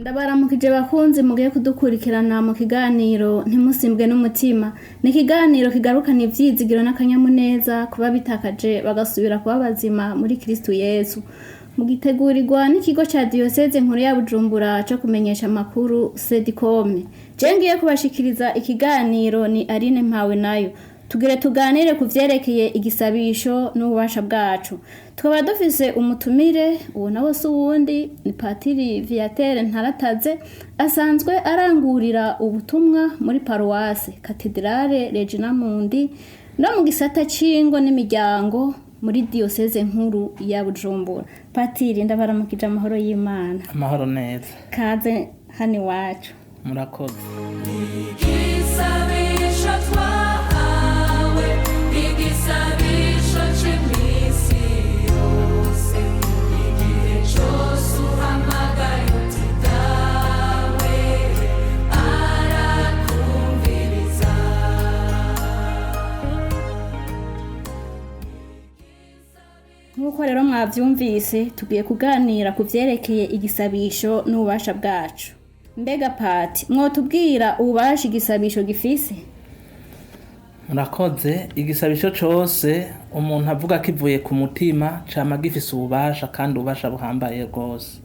Ndabaramukije bakunzi mugiye kudukurikirana mu kiganiro ntimusimbwe n'umutima. Ni ikiganiro kigarukana ivyizigiro n'akanyamuneza kubabitakaje bagasubira kuba bazima muri Kristu Yezu. Mugitegurirwa n'ikigo ca Diyoseze Nkuru ya Bujumbura cyo kumenyesha amakuru CEDICOM. Je ngiye kubashikiriza ikiganiro ni Aline Mpawe nayo. Tugire tuganire ku vyerekeye igisabisho n'ububasha bwacu. Tukaba dufise umutumire uwo nawo si uwundi ni Patiri Viateur Ntarataze asanzwe arangurira ubutumwa muri paroisse Katedrale Regina Mundi no mu gisata cingo n'imiryango muri Diyoseze Nkuru ya Bujumbura. Patiri ndabaramukije amahoro y'Imana. Amahoro neza. Kaze hani wacu. Murakoze. Igisabisho twahawe, igisabisho c'imisi yose, igihe cose uhamagaye uti dawe arakumviriza. Nkuko rero mwavyumvise tugiye kuganira ku vyerekeye igisabisho n'ububasha bwacu. Mbega Pati, mwotubwira ububasha igisabisho gifise? Murakoze. Igisabisho cose umuntu avuga kivuye ku mutima cama gifise ububasha kandi ububasha buhambaye rwose.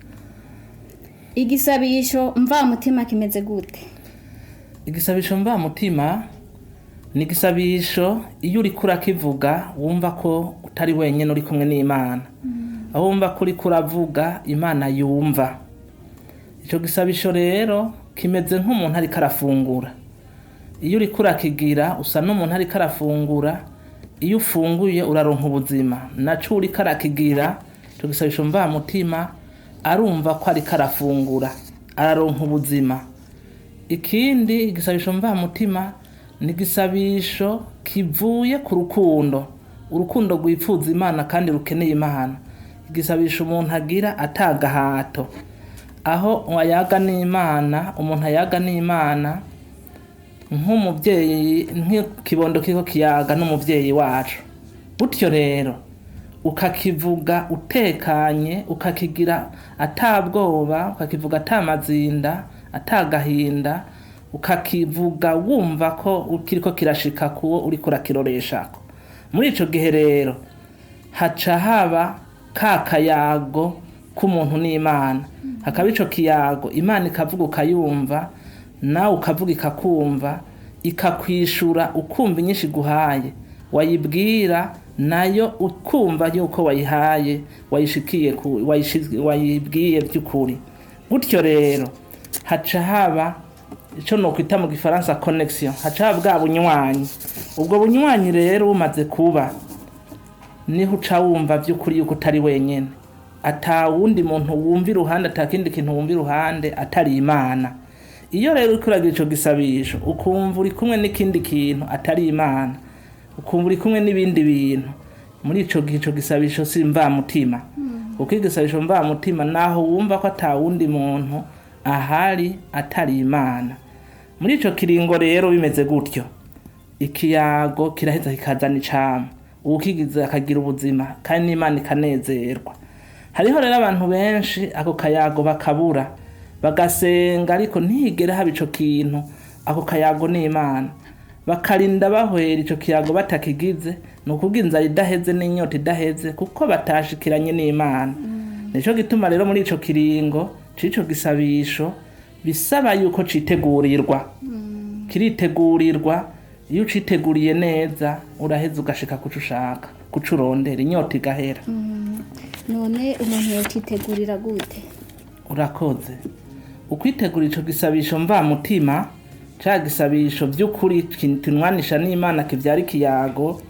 Igisabisho mva mutima kimeze gute? Igisabisho mva mutima ni igisabisho iyo uriko urakivuga wumva ko utari wenyene uri kumwe n'Imana. Aho wumva ko uriko uravuga Imana yumva. Ico gisabisho rero kimeze nk'umuntu ariko arafungura. Iyo uriko urakigira usa n'umuntu ariko arafungura, iyo ufunguye uraronka ubuzima. Naco uriko arakigira ico gisabisho mva mutima arumva ko ariko arafungura, araronka ubuzima. Ikindi igisabisho mva mutima ni igisabisho kivuye ku rukundo, urukundo rwipfuza Imana kandi rukeneye Imana. Igisabisho umuntu agira atagahato, aho ayaga n'Imana, umuntu ayaga n'Imana nk'umuvyeyi, nk'ikibondo kiko kiyaga n'umuvyeyi wacu. Gutyo rero ukakivuga utekanye, ukakigira atabwoba, ukakivuga atamazinda, atagahinda, ukakivuga wumva ko kiriko kirashika kuwo uriko urakiroreshako. Muri ico gihe rero haca haba kakayago k'umuntu n'Imana. Hakaba ico kiyago Imana ikavuga ukayumva, nawe ukavuga ikakumva, ikakwishura ukumva inyinshi guhaye, wayibwira nayo ukumva yuko wayihaye, wayishikiye wayibwiye by'ukuri. Gutyo rero haca haba ico no kwita mu gifaransa connection, haca haba bwa bunywanyi. Ubwo bunywanyi rero umaze kuba niho uca wumva by'ukuri yuko utari wenyene, ata wundi muntu wumva iruhande, atakindi kintu wumva iruhande atari Imana. Iyo rero uriko uragira ico gisabisho ukumva uri kumwe n'ikindi kintu atari Imana, ukumva uri kumwe n'ibindi bintu, muri ico gihe ico gisabisho si mva mutima. Kuko igisabisho mva mutima naho wumva ko ata wundi muntu ahari atari Imana. Muri ico kiringo rero bimeze gutyo, ikiyago kiraheza kikazana icamo, ukigize akagira ubuzima kandi n'Imana ikanezerwa. Hariho rero abantu benshi ako kayago bakabura, bagasenga ariko ntigere haba ico kintu, ako kayago n'Imana. Bakarinda bahwera ico kiyago batakigize, nukugira inzara idaheze n'inyota idaheze kuko batashikiranye n'Imana. Nico gituma rero muri ico kiringo c'ico gisabisho bisaba yuko citegurirwa. Kiritegurirwa, iyo uciteguriye neza uraheza ugashika kuco ushaka, kuco urondera, inyota igahera. None umuntu yokitegurira gute? Urakoze. Ukwitegura ico gisabisho mva mutima, ca gisabisho by'ukuri kinwanisha n'Imana kivyara ikiyago,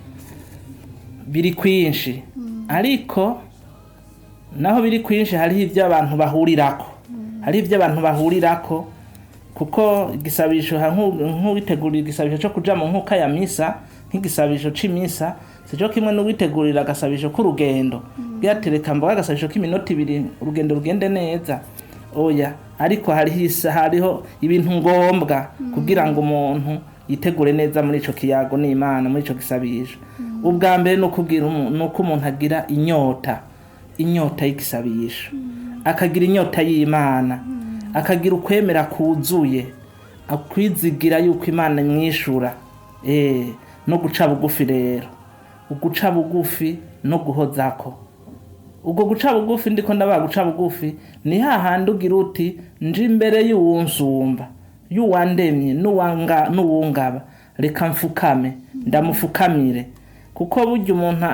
biri kwinshi. Ariko naho biri kwinshi hariho ivyo abantu bahurirako. Hariho ivyo abantu bahurirako kuko igisabisho nk'uwitegurira igisabisho cyo kuja mu nkuka ya misa, nk'igisabisho c'imisa sico kimwe n'uwitegurira agasabisho k'urugendo. Byatereka mbaga agasabisho k'iminota 2 urugendo rugende neza. Oya, ariko hariho ibintu ngombwa kugira ngo umuntu yitegure neza muri ico kiyago n'Imana, muri ico gisabisho. Ubwa mbere no kugira nuko umuntu agira inyota y'igisabisho, akagira inyota y'Imana, akagira ukwemera kuzuye, akwizigira yuko Imana imwishura, no guca bugufi rero, uguca bugufi no guhozako. Ubwo guca bugufi ndiko ndabaga guca bugufi ni hahandi ugira uti nje imbere y'uwunsumba, y'uwandemye n'uwungaba, reka mfukame ndamufukamire, kuko burya umuntu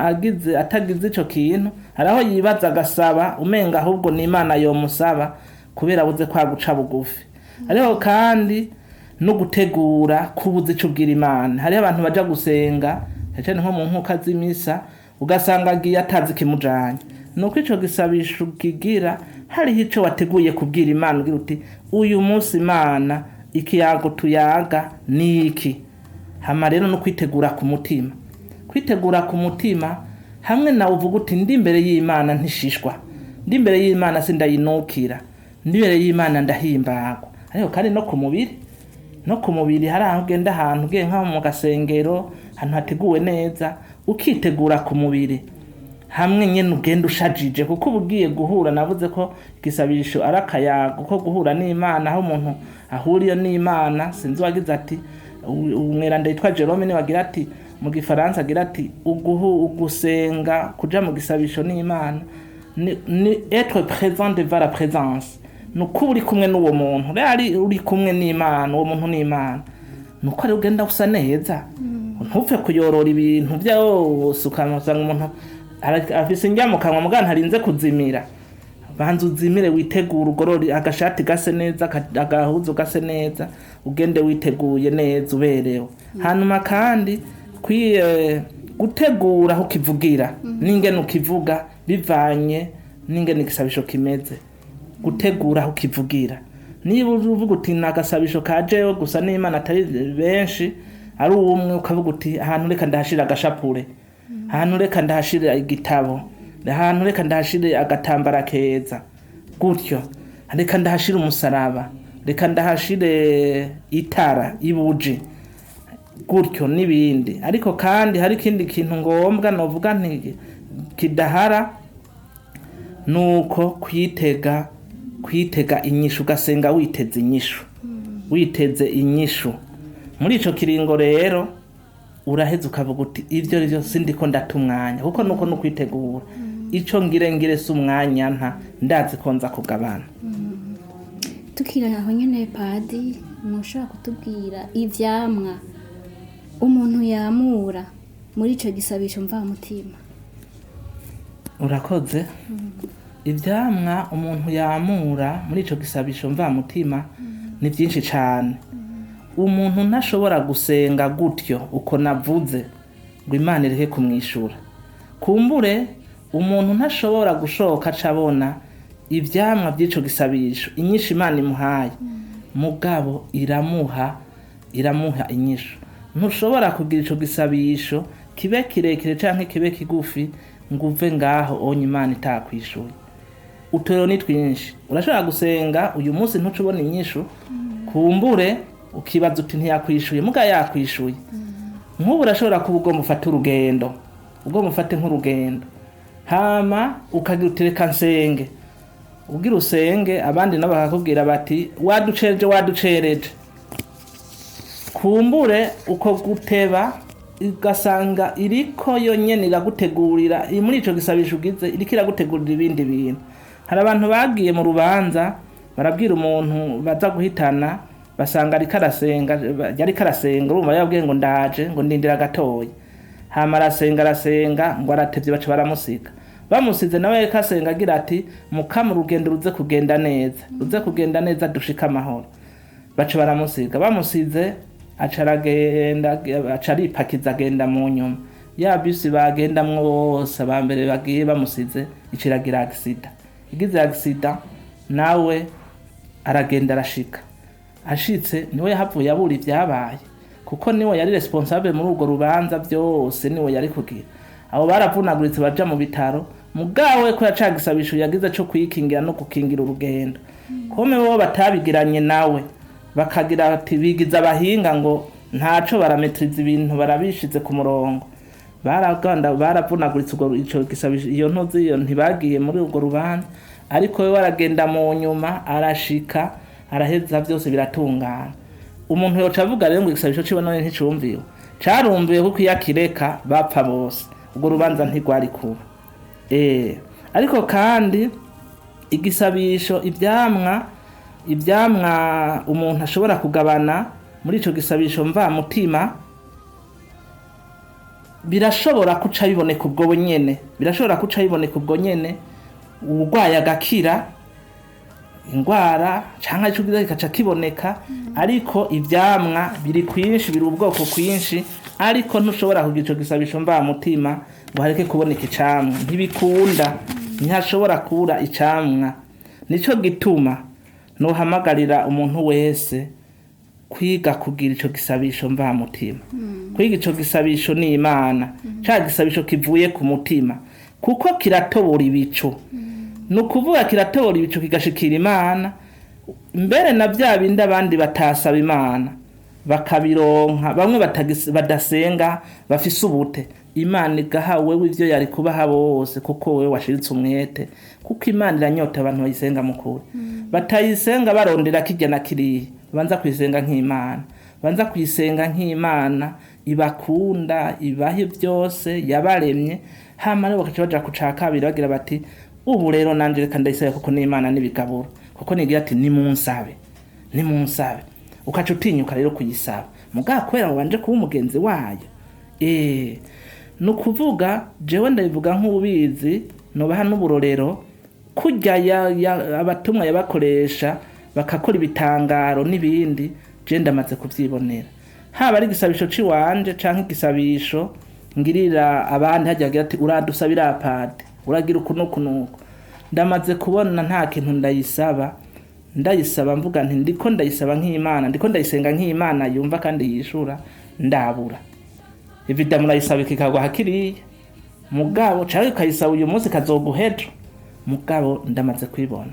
atagize ico kintu haraho yibaza agasaba umenga ahubwo ni Imana yomusaba kubera buze kwa guca bugufi. Hariho kandi no gutegura kubuza ico ubwira Imana. Hariho abantu baja gusenga cyane nko mu nkuka z'imisa ugasanga agiye atazi kimujanye, nuko ico gisabisho kigira hariho ico wateguye kubwira Imana ugira uti uyu munsi Imana ikiyago tuyaga niki. Hama rero no kwitegura ku mutima, kwitegura ku mutima hamwe nawe uvuga uti ndi imbere y'Imana ntishishwa, ndi imbere y'Imana sindayinukira, ndi imbere y'Imana ndahimbagwa. Ariko kandi no ku mubiri hari aho ugenda ahantu ugiye nko mu gasengero ahantu hateguwe neza ukitegura ku mubiri hamwe nyene ugenda ushajije, kuko ubugiye guhura navuze ko igisabisho arakayago ko guhura n'Imana, aho umuntu ahuriye n'Imana. Sinzi wagize ati umweranda yitwa Jerome ni wagira ati mu gifaransa agira ati ugusenga kuja mu gisabisho n'Imana ni être présent devant la présence, nuko uri kumwe n'uwo muntu rero uri kumwe n'Imana, uwo muntu n'Imana, nuko ari ugenda usa neza, ntupfe kuyorora ibintu byose ukamusanga umuntu afise njya mu kanwa mugana harinze kuzimira. Banza uzimire, witegura ugorori agashati gase neza, agahuzu gase neza, ugende witeguye neza uberewe. Hanyuma kandi gutegura aho kivugira n'ingene ukivuga bivanye n'ingene igisabisho kimeze. Gutegura aho kivugira, niba uvuga uti nagasabisho kajeho gusa n'Imana atari benshi ari umwe, ukavuga uti ahantu reka ndahashira agashapure, ahantu reka ndahashira igitabo, ahantu reka ndahashire agatambara keza, gutyo reka ndahashire umusaraba, reka ndahashire itara ibuji, gutyo n'ibindi. Ariko kandi hari ikindi kintu ngombwa novuga nti kidahara, nuko kwitega inyishu, ugasenga witeze inyishu. Muri ico kiringo rero uraheza ukavuga uti ivyo rivyo sindiko ndatumwanya, kuko nuko no kwitegura ico ngire si umwanya nta ndazi ko nza kugabana. Tukira aho nyene padi mushaka kutubwira ivyamwa umuntu yamura muri ico gisabisho mva mutima. Urakoze. Ivyamwa umuntu yamura muri ico gisabisho mva mutima ni byinshi cyane. Umuntu ntashobora gusenga gutyo uko navuze ngo Imana ireke kumwishura. Kumbure umuntu ntashobora gushoka cabona ivyamwa by'ico gisabisho inyishu Imana imuhaye, mugabo iramuha inyishu. Ntushobora kugira ico gisabisho kibe kirekire canke kibe kigufi ngo uve ngaho onye Imana itakwishuye. Utero ni twinshi, urashobora gusenga uyu munsi ntucubona inyishu, kumbure ukibaza uti ntiyakwishuye, muga yakwishuye. Nk'ubu urashobora kuba ugomba ufata urugendo, ugomba ufate nk'urugendo, hama ukagira utereka nsenge, ugira usenge abandi nabo bakakubwira bati waducereje. Kumbure uko guteba igasanga iriko yonyene iragutegurira muri ico gisabisho ugize, iriko iragutegurira ibindi bintu. Hari abantu bagiye mu rubanza barabwira umuntu baza guhitana, basanga ari karasenga urumva yabwiye ngo ndaje ngo ndindira gatoya, hama arasenga ngo aratevye baca baramusiga. Bamusize nawe kasenga agira ati mukama urugendo ruze kugenda neza dushika amahoro. Baca baramusiga, bamusize acaripakiza agenda mu nyuma. Ya bisi bagendamwo bose abambere bagiye bamusize iciragira accident. Igize accident nawe aragenda arashika. Ashitse niwe yahavuye abura ivyabaye, kuko niwe yari responsable muri urwo rubanza byose, niwe yari kugira. Abo baravunaguritse baja mu bitaro, mugawe ko yacagisabisho yagize cyo kwikingira no gukingira urugendo. Kome bo batabigiranye nawe bakagira ati bigiza abahinga ngo ntaco barametriza ibintu barabishize ku murongo. Baravunaguritse urwo ico gisabisho, iyo ntuzi iyo ntibagiye muri urwo rubanza, ariko we waragenda mu nyuma arashika araheza byose biratungana. Umuntu yoca avuga rero ngo igisabisho ciwe none nticumviwe, carumviwe kuko iyakireka bapfa bose, ubwo rubanza ntigwari kuba. Ariko kandi igisabisho ivyamwa umuntu ashobora kugabana muri ico gisabisho mva mutima birashobora kuca biboneka ubwo nyene, urwaye agakira ingwara canke ico giza kikaca kiboneka. Ariko ivyamwa biri kwinshi, biri ubwoko kwinshi, ariko ntushobora kugira ico gisabisho mva mutima ngo hareke kuboneka icamwa, ntibikunda, ntihashobora kubura icamwa. Nico gituma nohamagarira umuntu wese kwiga kugira ico gisabisho mva mutima. Kwiga ico gisabisho ni Imana, ca gisabisho kivuye ku mutima, kuko kiratobora ibico. Nukuvuga kiratobora ibico kigashikira Imana, mbere na bya bindi abandi batasaba Imana bakabironka, bamwe badasenga bafise ubute, Imana igaha wewe ivyo yari kubaha bose, kuko wewe washiritse umwete, kuko Imana iranyota abantu bayisenga mukuri. Batayisenga barondera kirya na kiriya, banza kuyisenga nk'Imana, banza kuyisenga nk'Imana ibakunda, ibahe byose yabaremye. Hama rero bakaca baja kuca kabiri bagira bati ubu rero nanje reka ndayisaba kuko n'Imana nibigaburo, kuko nigira ati nimunsabe, ukaca utinyuka rero kuyisaba muga kwera wanje kuba umugenzi wayo. Nukuvuga jewe ndabivuga nk'ubizi, nobaha n'uburorero kujya abatumwa yabakoresha bakakora ibitangaro n'ibindi, je ndamaze kuvyibonera. Haba ari igisabisho ciwanje canke igisabisho ngirira abandi hajyagira ati uradusabira apade, uragira ukunuko, ndamaze kubona nta kintu ndayisaba mvuga nti ndiko ndayisaba nk'Imana, ndiko ndayisenga nk'Imana yumva kandi yishura, ndabura. Evida murayisaba kikagwa hakiriye, mugabo cyari kayisaba uyu munsi kazoguhejo, mugabo ndamaze kwibona.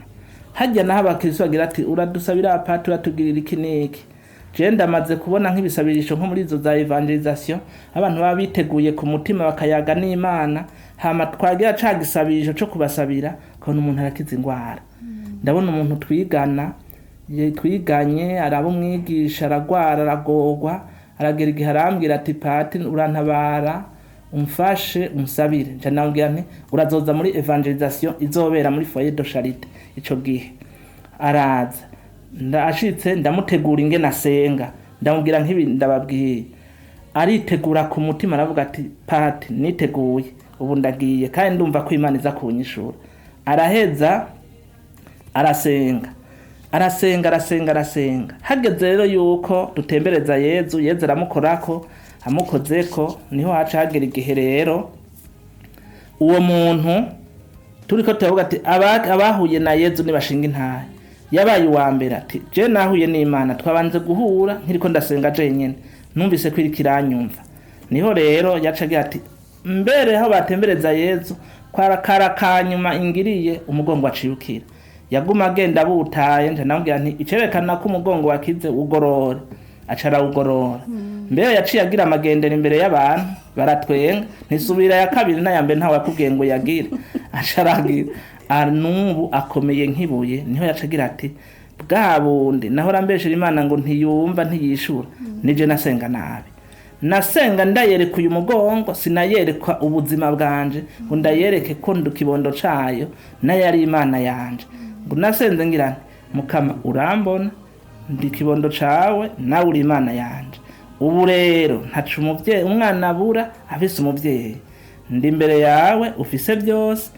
Hajya naho abakristo bagira ati uradusabira apate, uratugirira iki niki, je ndamaze kubona nk'ibisabirisho nko muri izo za evangelisation, abantu baba biteguye ku mutima bakayaga n'Imana, hama twagira ca gisabisho cyo kubasabira ko umuntu arakiza ingwara. Ndabona umuntu twiganye araba umwigisha aragwara aragorwa, aragera igihe arambwira ati pati urantabara umfashe unsabire. Nca nambwira nti urazoza muri evangelisation izobera muri foyer de charité. Ico gihe araza, ndashitse ndamutegura ingene asenga, ndamubwira nk'ibi ndababwiye, aritegura ku mutima aravuga ati pati niteguye, ubu ndagiye kandi ndumva ko Imana iza kunyishura. Araheza arasenga. Hageze rero yuko dutembereza Yezu aramukorako, amukozeko, niho haca hagera igihe rero uwo muntu turiko turavuga ati abahuye na Yezu nibashinga intahe. Yabaye uwa mbere ati je nahuye n'Imana, twabanze guhura nkiriko ndasenga jenyene, numvise ko irikiranyumva. Niho rero yacagira ati mbere aho batembereza Yezu kwarakara kanyuma ingiriye umugongo aciyukira. Yaguma agenda butaye, nje nambwira nti icerekana ko umugongo wakize ugorora, acara ugorora. Mbere yaciye agira amagendera imbere y'abantu baratwenga, ntisubira ya kabiri na yambe ntawe akubwiye ngo yagira, acaragira. Anubu akomeye nk'ibuye. Niho yacagira ati bwa bundi nahora mbeshera Imana ngo ntiyumva ntiyishura, nije nasenga nabi, nasenga ndayereka uyu mugongo, sinayereka ubuzima bwanje ngo ndayereke ko ndukibondo cayo nayari Imana yanje. Ngo nasenze ngira nti Mukama urambona, ndi kibondo cawe nawe uri Imana yanje. Ubu rero ntacu umuvyeyi umwana abura afise umuvyeyi, ndi imbere yawe ufise byose,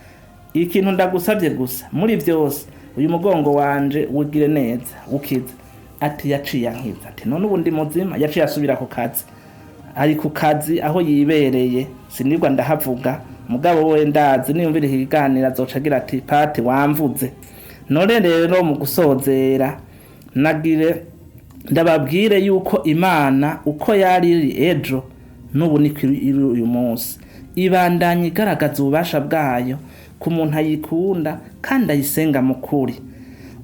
ikintu ndagusabye gusa muri byose uyu mugongo wanje wugire neza ukiza. Ati yaciye ankiza, ati none ubu ndi muzima. Yaciye asubira ku kazi, ari ku kazi aho yibereye, sinirwa ndahavuga, mugabo we ndazi niyumvira ikiganiro azocagira ati pati wamvuze. None rero mu gusozera nagire ndababwire yuko Imana uko yari iri ejo n'ubu niko iri uyu munsi, ibandanye igaragaza ububasha bwayo ku muntu ayikunda kandi ayisenga mukuri.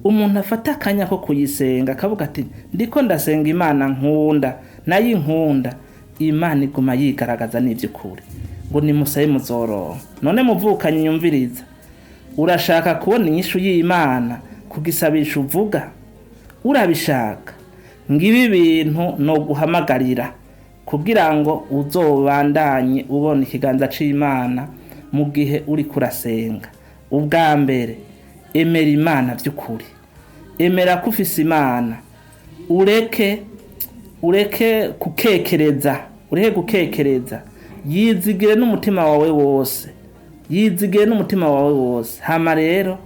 Umuntu afata akanya ko kuyisenga akavuga ati ndiko ndasenga Imana nkunda, nayo inkunda, Imana iguma yigaragaza n'ivy'ukuri. Ngo nimusabe muzoronka. None muvukanye nyumviriza, urashaka kubona inyishu y'Imana kugisabisha uvuga, urabishaka ngibi bintu no guhamagarira kugira ngo uzobandanye ubona ikiganza c'Imana mu gihe uri kurasenga. Ubwa mbere emera Imana by'ukuri, emera ko ufise Imana, ureke kukekereza, yizigire n'umutima wawe wose, hama rero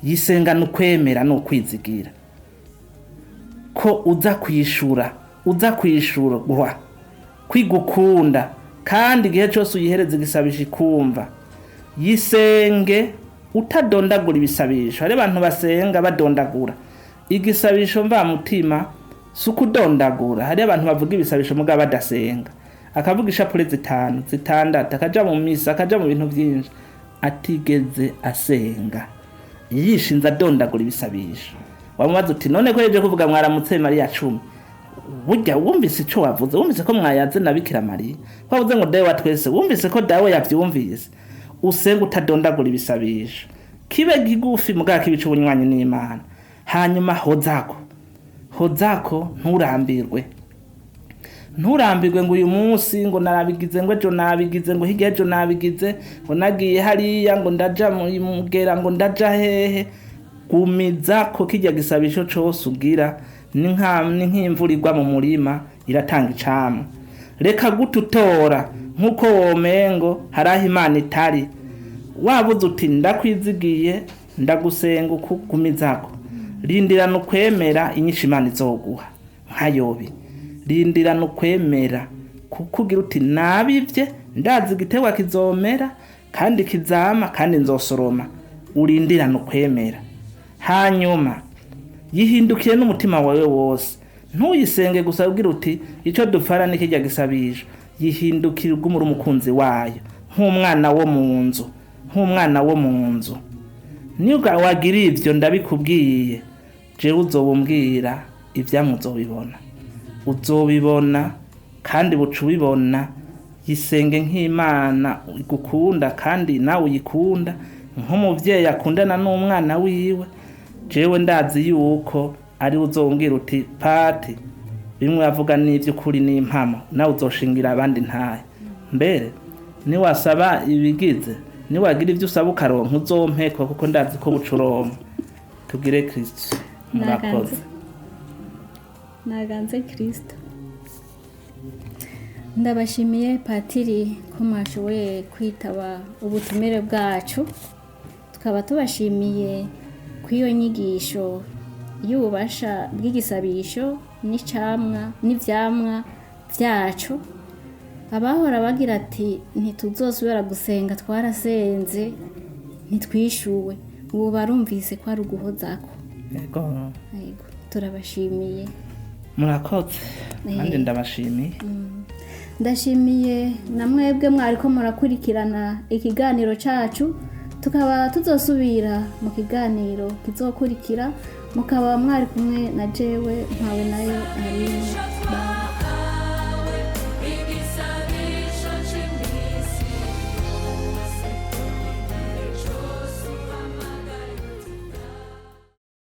yisengana ukwemera no kwizigira ko uza kwishura kwigukunda, kandi igihe cyose uyihereza igisabisho ikumva. Yisenge utadondagura ibisabisho. Hari abantu basenga badondagura igisabisho mva mutima, sukudondagura. Hari abantu bavuga ibisabisho mugabo badasenga, akavuga ishapule 5 6 akaja mu misa, akaja mu bintu byinshi atigeze asenga, yishinza dondagura ibisabisho. Wamubaza uti none ko yeje kuvuga mwaramutse Mariya 10, burya wumvise ico wavuze? Wumvise ko mwayaze na Bikira Mariya? Wavuze ngo dawe watwese, wumvise ko dawe yavyumvise? Usenga utadondagura ibisabisho, kibe gigufi mugaka ibicu bunywanyi n'Imana. Hanyuma hozako nturambirwe ngo uyu munsi ngo narabigize, ngo ejo nabigize, ngo hirya ejo nabigize, ngo nagiye hariya, ngo ndaja mugera, ngo ndaja hehe. Gumiza ko kijya gisabisho cyose ugira ni nk'imvura igwa mu murima iratanga icamwa. Reka gututora nkuko womengo haraho Imana itari. Wabuze uti ndakwizigiye ndagusenga ukugumizako, rindira no kwemera inyinshi Imana izoguha nkayobi. Rindira no kwemera kukugira uti nabivye ndazi igiterwa kizomera kandi kizama kandi nzosoroma. Urindira no kwemera, hanyuma yihindukiye n'umutima wawe wose. Ntuyisenge gusa ugira uti ico dupfara ni kijya gisabisho. Yihindukira ugumura umukunzi wayo nk'umwana wo mu nzu. Niyo wagira ivyo ndabikubwiye, jewe uzobumbwira ivyamwe uzobibona kandi bucubibona. Yisenge nk'Imana igukunda kandi nawe uyikunda, nk'umuvyeyi akundana n'umwana wiwe. Jewe ndazi yuko ari uzombwira uti pati bimwe avuga n'ivy'ukuri n'impamo, nawe uzoshingira abandi ntaye. Mbere ni wasaba ibigize, ni wagira ivyo usaba ukaronka uzompekwa, kuko ndazi ko bucuronka. Tugire Kristu. Murakoze. Naganze Kristo. Ndabashimiye patiri ko mwashoboye kwitaba ubutumire bwacu. Tukaba tubashimiye kw'iyo nyigisho y'ububasha bw'igisabisho n'ivyamwa vyacu. Abahora bagira ati ntituzosubira gusenga, twarasenze ntitwishuwe, ubu barumvise ko ari uguhozako. Yego, turabashimiye. Murakoze. Kandi ndabashimiye. Ndashimiye na mwebwe mwariko murakurikirana ikiganiro cacu. Tukaba tuzosubira mu kiganiro kizokurikira, mukaba mwari kumwe na jewe mpawe nayo ari